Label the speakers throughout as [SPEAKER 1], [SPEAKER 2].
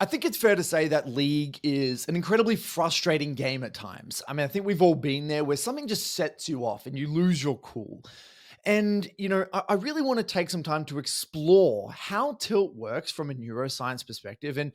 [SPEAKER 1] I think it's fair to say that League is an incredibly frustrating game at times. I mean, I think we've all been there where something just sets you off and you lose your cool. And, I really want to take some time to explore how tilt works from a neuroscience perspective and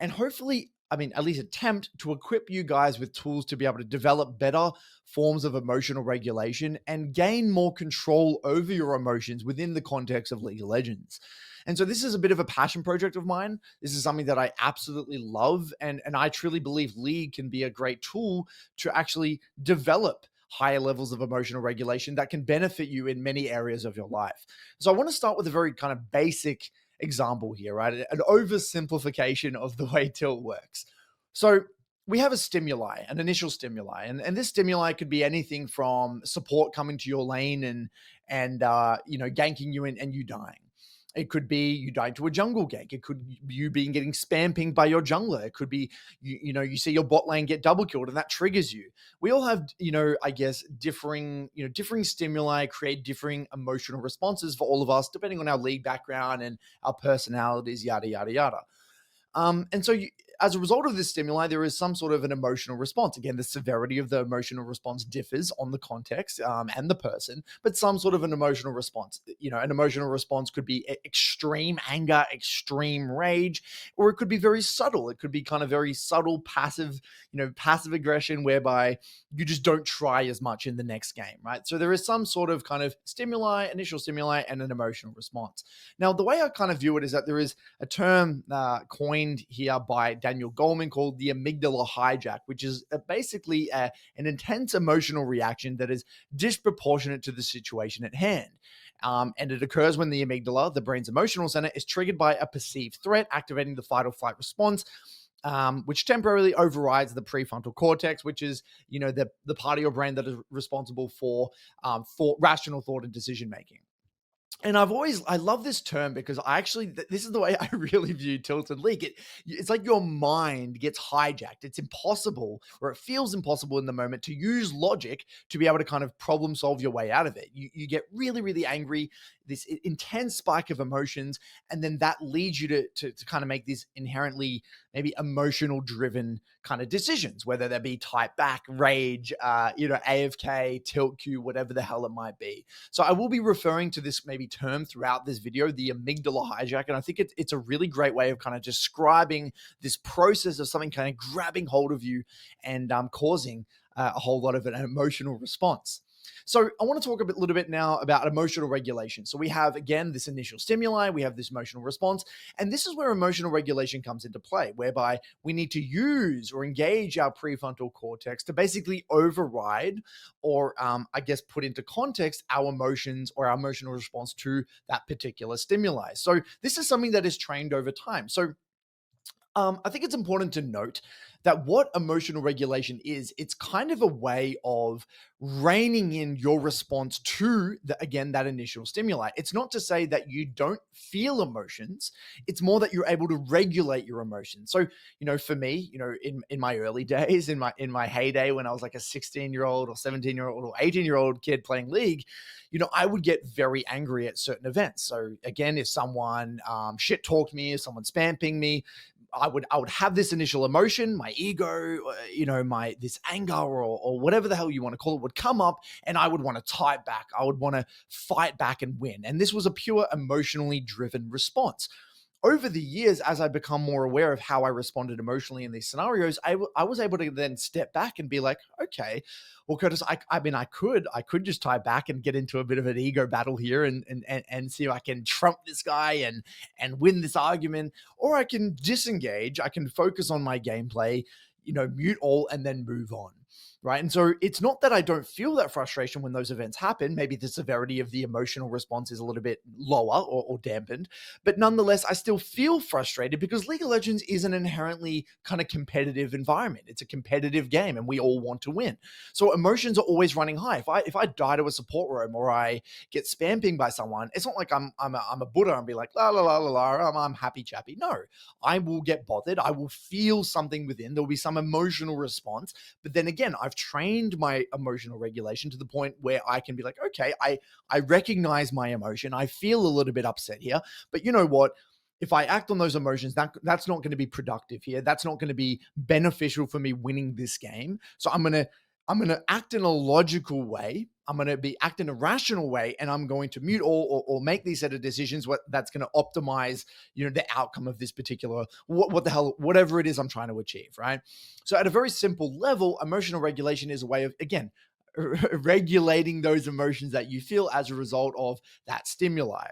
[SPEAKER 1] hopefully, I mean, at least attempt to equip you guys with tools to be able to develop better forms of emotional regulation and gain more control over your emotions within the context of League of Legends. And so this is a bit of a passion project of mine. This is something that I absolutely love. And I truly believe League can be a great tool to actually develop higher levels of emotional regulation that can benefit you in many areas of your life. So I want to start with a very kind of basic example here, right? An oversimplification of the way tilt works. So we have a stimuli, an initial stimuli, and this stimuli could be anything from support coming to your lane and ganking you and you dying. It could be you dying to a jungle gank. It could be you being getting spam pinged by your jungler. It could be you see your bot lane get double killed and that triggers you. We all have I guess differing stimuli create differing emotional responses for all of us depending on our league background and our personalities, yada yada yada. As a result of this stimuli, there is some sort of an emotional response. Again, the severity of the emotional response differs on the context and the person, but some sort of an emotional response. An emotional response could be extreme anger, extreme rage, or it could be very subtle. It could be kind of very subtle, passive aggression, whereby you just don't try as much in the next game, right? So there is some sort of kind of stimuli, initial stimuli, and an emotional response. Now, the way I kind of view it is that there is a term coined here by Daniel Goleman called the amygdala hijack, which is basically an intense emotional reaction that is disproportionate to the situation at hand. And it occurs when the amygdala, the brain's emotional center, is triggered by a perceived threat, activating the fight or flight response, which temporarily overrides the prefrontal cortex, which is the part of your brain that is responsible for rational thought and decision making. And I love this term because this is the way I really view Tilt and League. It's like your mind gets hijacked. It's impossible, or it feels impossible in the moment to use logic to be able to kind of problem solve your way out of it. You get really, really angry, this intense spike of emotions, and then that leads you to kind of make these inherently maybe emotional driven kind of decisions, whether that be type back, rage, AFK, tilt Q, whatever the hell it might be. So I will be referring to this maybe term throughout this video, the amygdala hijack. And I think it's a really great way of kind of describing this process of something kind of grabbing hold of you and causing a whole lot of an emotional response. So I want to talk little bit now about emotional regulation. So we have, again, this initial stimuli, we have this emotional response, and this is where emotional regulation comes into play, whereby we need to use or engage our prefrontal cortex to basically override or, I guess, put into context our emotions or our emotional response to that particular stimuli. So this is something that is trained over time. So I think it's important to note that what emotional regulation is, it's kind of a way of reining in your response to that initial stimuli. It's not to say that you don't feel emotions. It's more that you're able to regulate your emotions. So, for me, in my early days, in my heyday, when I was like a 16-year-old or 17-year-old or 18-year-old kid playing League, I would get very angry at certain events. So again, if someone shit talked me, if someone spam pinged me, I would have this initial emotion, my ego, my this anger or whatever the hell you want to call it would come up, and I would want to type back. I would want to fight back and win. And this was a pure emotionally driven response. Over the years, as I become more aware of how I responded emotionally in these scenarios, I was able to then step back and be like, okay, well, Curtis, I could just tie back and get into a bit of an ego battle here and see if I can trump this guy and win this argument, or I can disengage. I can focus on my gameplay, mute all and then move on. Right. And so it's not that I don't feel that frustration when those events happen. Maybe the severity of the emotional response is a little bit lower or dampened, but nonetheless, I still feel frustrated because League of Legends is an inherently kind of competitive environment. It's a competitive game and we all want to win. So emotions are always running high. If I die to a support roam or I get spam pinged by someone, it's not like I'm a Buddha and be like, la, la, la, la, la, I'm happy chappy. No, I will get bothered. I will feel something within. There'll be some emotional response. But then again, I've trained my emotional regulation to the point where I can be like, okay, I recognize my emotion. I feel a little bit upset here, but you know what? if I act on those emotions, that's not going to be productive here. That's not going to be beneficial for me winning this game. So I'm gonna act in a logical way. I'm gonna be act in a rational way, and I'm going to mute or make these set of decisions that's going to optimize, the outcome of this particular what the hell, whatever it is I'm trying to achieve, right? So at a very simple level, emotional regulation is a way of, again, regulating those emotions that you feel as a result of that stimuli.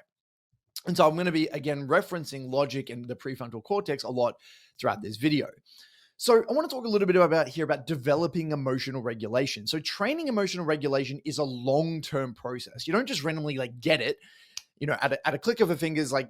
[SPEAKER 1] And so I'm going to be, again, referencing logic and the prefrontal cortex a lot throughout this video. So I want to talk a little bit about developing emotional regulation. So training emotional regulation is a long-term process. You don't just randomly like get it, at a click of a fingers, like,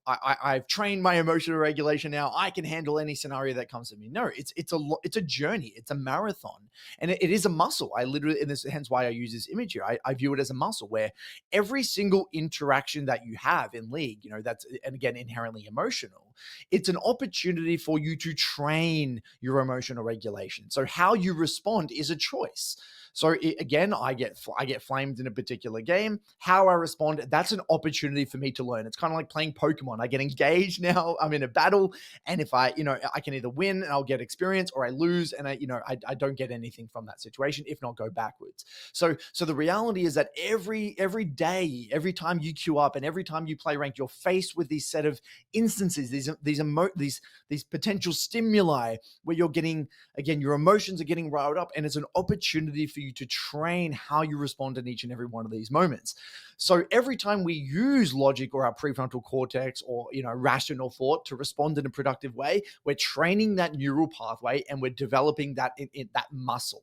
[SPEAKER 1] I've trained my emotional regulation. Now I can handle any scenario that comes to me. No, it's a journey. It's a marathon, and it is a muscle. I literally, and this hence why I use this image here. I view it as a muscle where every single interaction that you have in League, that's, and again, inherently emotional. It's an opportunity for you to train your emotional regulation. So how you respond is a choice. So again, I get flamed in a particular game. How I respond, that's an opportunity for me to learn. It's kind of like playing Pokemon. I get engaged now. I'm in a battle, and if I can either win and I'll get experience, or I lose and I don't get anything from that situation, if not go backwards. So the reality is that every day, every time you queue up and every time you play ranked, you're faced with these set of instances, these potential stimuli where you're getting, again, your emotions are getting riled up, and it's an opportunity for you to train how you respond in each and every one of these moments. So every time we use logic or our prefrontal cortex or rational thought to respond in a productive way, we're training that neural pathway and we're developing that in that muscle.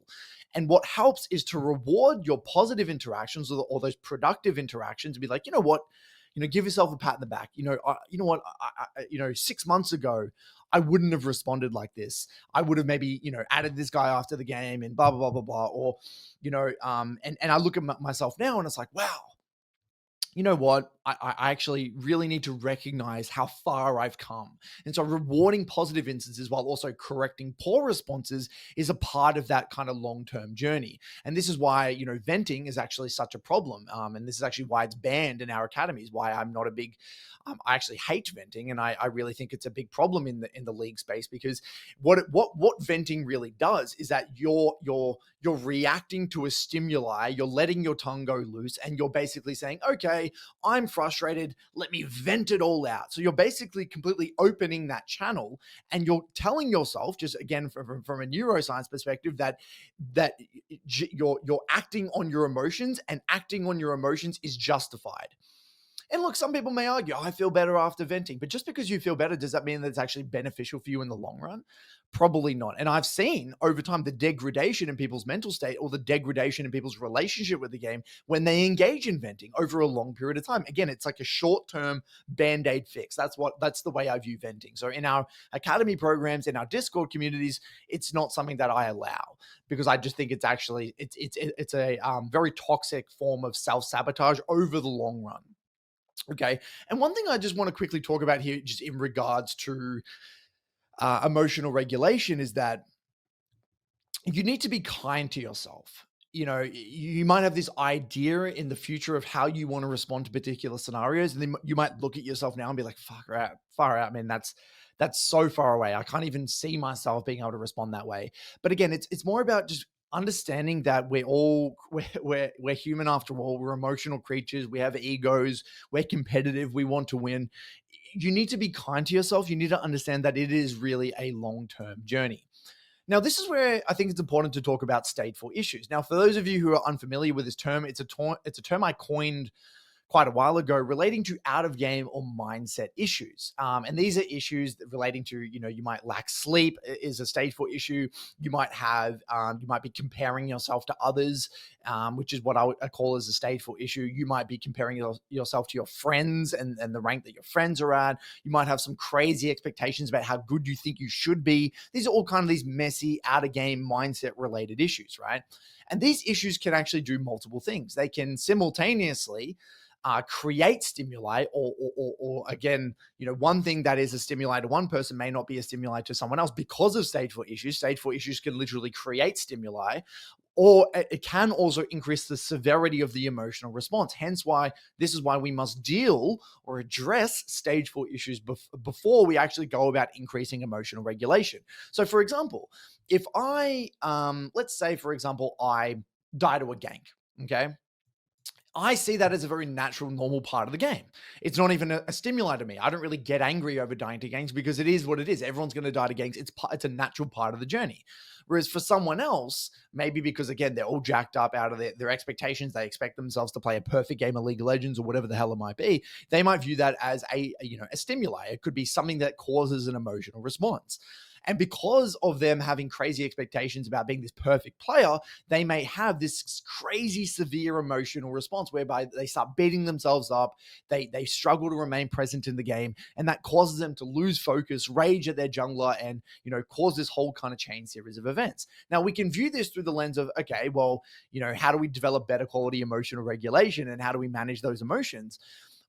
[SPEAKER 1] And what helps is to reward your positive interactions or those productive interactions and be like, you know what, give yourself a pat in the back. You know what, 6 months ago, I wouldn't have responded like this. I would have maybe, added this guy after the game and blah, blah, blah, blah, blah. Or, and I look at myself now and it's like, wow, you know what? I actually really need to recognize how far I've come. And so rewarding positive instances while also correcting poor responses is a part of that kind of long-term journey. And this is why, venting is actually such a problem. And this is actually why it's banned in our academies, why I'm not a big, I actually hate venting. And I really think it's a big problem in the league space, because what venting really does is that you're reacting to a stimuli, you're letting your tongue go loose, and you're basically saying, okay, I'm frustrated, let me vent it all out. So you're basically completely opening that channel, and you're telling yourself, just again from a neuroscience perspective, that you're acting on your emotions, and acting on your emotions is justified. And look, some people may argue, I feel better after venting. But just because you feel better, does that mean that it's actually beneficial for you in the long run? Probably not. And I've seen over time the degradation in people's mental state, or the degradation in people's relationship with the game when they engage in venting over a long period of time. Again, it's like a short-term band-aid fix. That's the way I view venting. So in our academy programs, in our Discord communities, it's not something that I allow, because I just think it's actually it's a very toxic form of self-sabotage over the long run. Okay. And one thing I just want to quickly talk about here, just in regards to emotional regulation, is that you need to be kind to yourself. You might have this idea in the future of how you want to respond to particular scenarios. And then you might look at yourself now and be like, far out, man. That's so far away. I can't even see myself being able to respond that way. But again, it's more about just understanding that we're human after all. We're emotional creatures. We have egos. We're competitive. We want to win. You need to be kind to yourself. You need to understand that it is really a long-term journey. Now, this is where I think it's important to talk about stateful issues. Now, for those of you who are unfamiliar with this term, it's a term I coined quite a while ago, relating to out of game or mindset issues. And these are issues relating to, you might lack sleep is a stateful issue. You might be comparing yourself to others, which is what I call as a stateful issue. You might be comparing yourself to your friends and the rank that your friends are at. You might have some crazy expectations about how good you think you should be. These are all kind of these messy out of game mindset related issues, right? And these issues can actually do multiple things. They can simultaneously create stimuli, or again, one thing that is a stimuli to one person may not be a stimuli to someone else because of stateful issues. Stateful issues can literally create stimuli, or it can also increase the severity of the emotional response. Hence why this is why we must deal or address stageful issues before we actually go about increasing emotional regulation. So for example, if I let's say for example I die to a gank, okay, I see that as a very natural, normal part of the game. It's not even a stimuli to me. I don't really get angry over dying to ganks because it is what it is. Everyone's going to die to ganks. It's a natural part of the journey. Whereas for someone else, maybe because again they're all jacked up out of their expectations, they expect themselves to play a perfect game of League of Legends or whatever the hell it might be. They might view that as a stimuli. It could be something that causes an emotional response. And because of them having crazy expectations about being this perfect player, they may have this crazy severe emotional response whereby they start beating themselves up, they struggle to remain present in the game, and that causes them to lose focus, rage at their jungler, and cause this whole kind of chain series of events. Now we can view this through the lens of, okay, well, how do we develop better quality emotional regulation and how do we manage those emotions?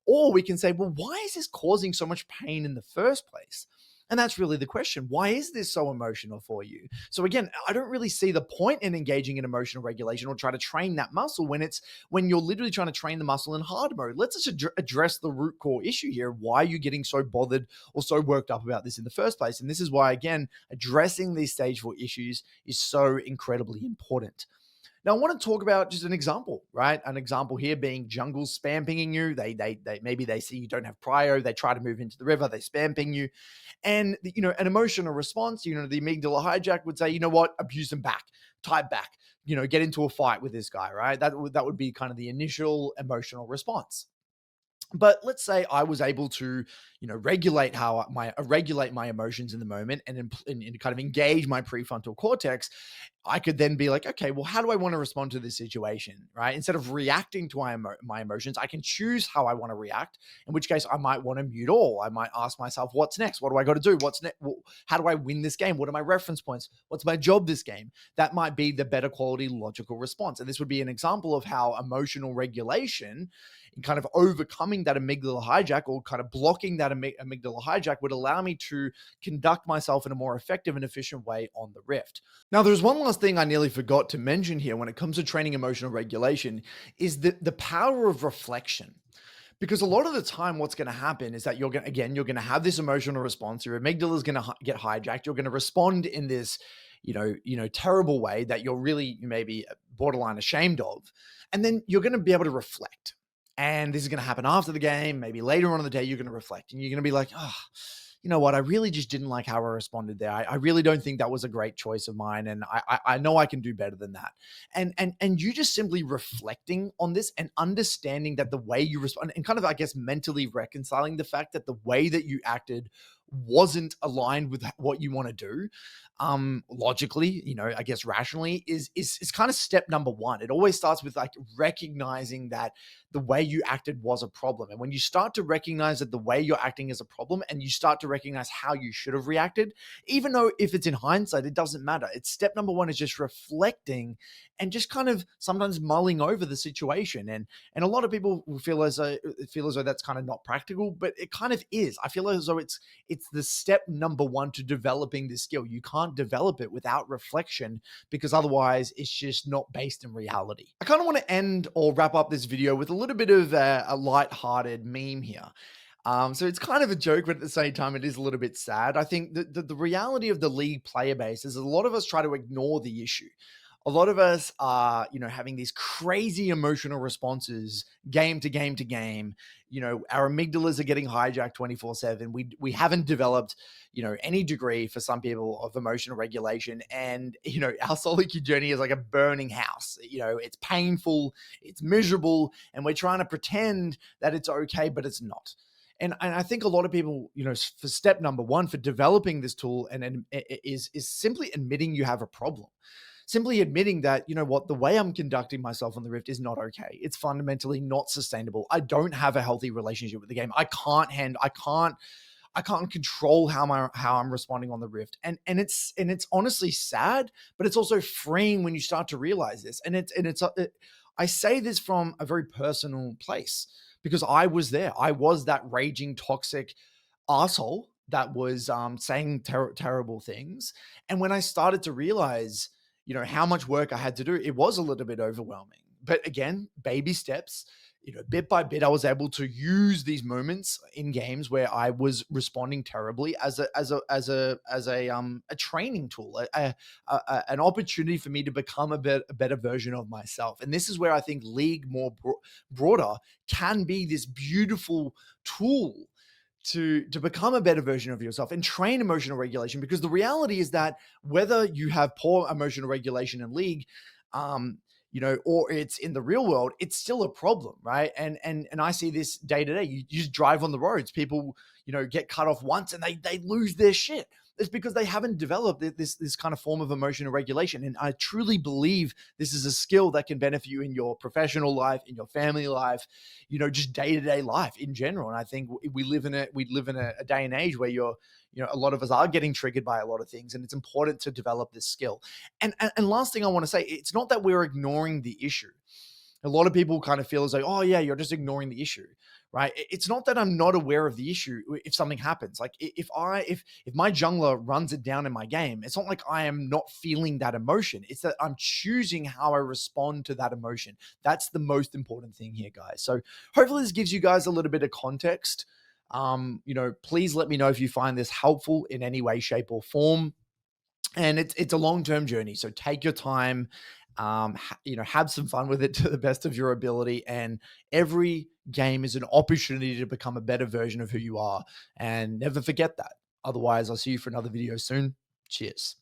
[SPEAKER 1] Or we can say, well, why is this causing so much pain in the first place? And that's really the question. Why is this so emotional for you? So again, I don't really see the point in engaging in emotional regulation or try to train that muscle when you're literally trying to train the muscle in hard mode. Let's just address the root core issue here. Why are you getting so bothered or so worked up about this in the first place? And this is why, again, addressing these stageful issues is so incredibly important. Now, I want to talk about just an example, right? An example here being jungle spam pinging you. They maybe they see you don't have prio. They try to move into the river. They spam ping you, and an emotional response. The amygdala hijack would say, you know what, abuse them back, type back. Get into a fight with this guy, right? That would be kind of the initial emotional response. But let's say I was able to, regulate my emotions in the moment and kind of engage my prefrontal cortex. I could then be like, okay, well, how do I want to respond to this situation, right? Instead of reacting to my emotions, I can choose how I want to react. In which case, I might want to mute all. I might ask myself, what's next? What do I got to do? What's next? How do I win this game? What are my reference points? What's my job this game? That might be the better quality logical response. And this would be an example of how emotional regulation and kind of overcoming that amygdala hijack or kind of blocking that amygdala hijack would allow me to conduct myself in a more effective and efficient way on the Rift. Now, there's one last thing I nearly forgot to mention here when it comes to training emotional regulation is the power of reflection. Because a lot of the time, what's going to happen is that you're going to have this emotional response. Your amygdala is going to get hijacked. You're going to respond in this, terrible way that you're really maybe borderline ashamed of, and then you're going to be able to reflect. And this is going to happen after the game. Maybe later on in the day, you're going to reflect, and you're going to be like, oh, you know what? I really just didn't like how I responded there. I really don't think that was a great choice of mine. And I know I can do better than that. And you just simply reflecting on this and understanding that the way you respond and kind of, I guess, mentally reconciling the fact that the way that you acted wasn't aligned with what you want to do, logically, I guess rationally is kind of step number one. It always starts with like recognizing that the way you acted was a problem. And when you start to recognize that the way you're acting is a problem and you start to recognize how you should have reacted, even though if it's in hindsight, it doesn't matter. It's step number one is just reflecting and just kind of sometimes mulling over the situation. And a lot of people will feel as though that's kind of not practical, but it kind of is. I feel as though it's the step number one to developing this skill. You can't develop it without reflection because otherwise it's just not based in reality. I kind of want to end or wrap up this video with a little bit of a light-hearted meme here. So it's kind of a joke, but at the same time, it is a little bit sad. I think the reality of the league player base is a lot of us try to ignore the issue. A lot of us are, having these crazy emotional responses game to game to game. Our amygdalas are getting hijacked 24/7. We haven't developed, any degree for some people of emotional regulation. And, our solitude journey is like a burning house. It's painful, it's miserable, and we're trying to pretend that it's okay, but it's not. And I think a lot of people, for step number one for developing this tool and is simply admitting you have a problem. Simply admitting that, the way I'm conducting myself on the Rift is not okay. It's fundamentally not sustainable. I don't have a healthy relationship with the game. I can't control how I'm responding on the Rift. And it's honestly sad, but it's also freeing when you start to realize this. I say this from a very personal place because I was there. I was that raging, toxic asshole that was saying terrible things. And when I started to realize, how much work I had to do, it was a little bit overwhelming. But again, baby steps, bit by bit, I was able to use these moments in games where I was responding terribly as a training tool, an opportunity for me to become a better version of myself. And this is where I think League broader can be this beautiful tool to become a better version of yourself and train emotional regulation, because the reality is that whether you have poor emotional regulation in League, um or it's in the real world, it's still a problem, right? And I see this day to day. You just drive on the roads, people get cut off once and they lose their shit. It's because they haven't developed this kind of form of emotional regulation. And I truly believe this is a skill that can benefit you in your professional life, in your family life, just day to day life in general. And I think we live in a day and age where a lot of us are getting triggered by a lot of things, and it's important to develop this skill. And last thing I want to say, it's not that we're ignoring the issue. A lot of people kind of feel as though, oh yeah, you're just ignoring the issue, right? It's not that I'm not aware of the issue if something happens. Like if my jungler runs it down in my game, it's not like I am not feeling that emotion. It's that I'm choosing how I respond to that emotion. That's the most important thing here, guys. So hopefully this gives you guys a little bit of context. Please let me know if you find this helpful in any way, shape, or form. And it's a long-term journey, so take your time. Have some fun with it to the best of your ability. And every game is an opportunity to become a better version of who you are. And never forget that. Otherwise, I'll see you for another video soon. Cheers.